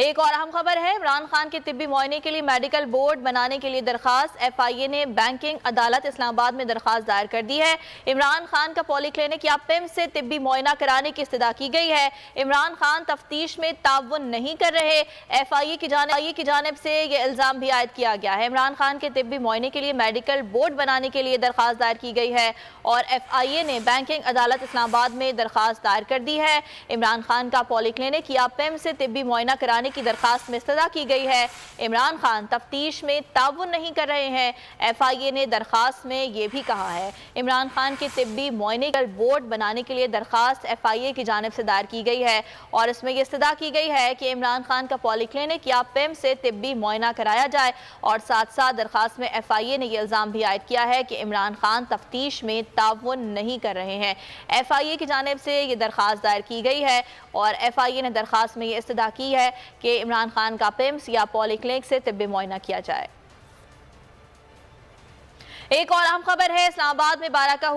एक और अहम खबर है, इमरान खान के तिब्बी मुआयने के लिए मेडिकल बोर्ड बनाने के लिए दरखास्त। FIA ने बैंकिंग अदालत इस्लामाबाद में दरखास्त दायर कर दी है। इमरान खान का पॉलीक्लिनिक या पिम्स से तिब्बी मुआयना कराने की इस्तदा की गई है। इमरान खान तफ्तीश में ताउन नहीं कर रहे। FIA की जानिब से यह इल्ज़ाम भी आयद किया गया है। इमरान खान के तिब्बी मुआयने के लिए मेडिकल बोर्ड बनाने के लिए दरखास्त दायर की गई है और FIA ने बैंकिंग अदालत इस्लामाबाद में दरखास्त दायर कर दी है। इमरान खान का पॉलीक्लिनिक या पिम्स से तिब्बी मुआयना कराने की दरखास्त में इस्तदा की गई है। इमरान खान तफ्तीश में ताउन नहीं कर रहे हैं। FIA ने दरखास्त में यह भी कहा है। इमरान खान के तिब्बी मुआयने का बोर्ड बनाने के लिए दरखास्त FIA की जानिब से दायर की गई है और इसमें यह इस्तदा की गई है कि इमरान खान का पॉलीक्लिनिक या पिम से तिब्बी मुआयना कराया जाए और साथ साथ दरखास्त में FIA ने यह इल्ज़ाम भी आयद किया है कि इमरान खान तफ्तीश में ताउन नहीं कर रहे हैं। FIA की जानिब से यह दरखास्त दायर की गई है और FIA ने दरखास्त में यह इस्तदा की है कि इमरान खान का पिम्स या पॉलीक्लिनिक से तिब्बी मुआयना किया जाए। एक और अहम खबर है, इस्लामाबाद में 12 का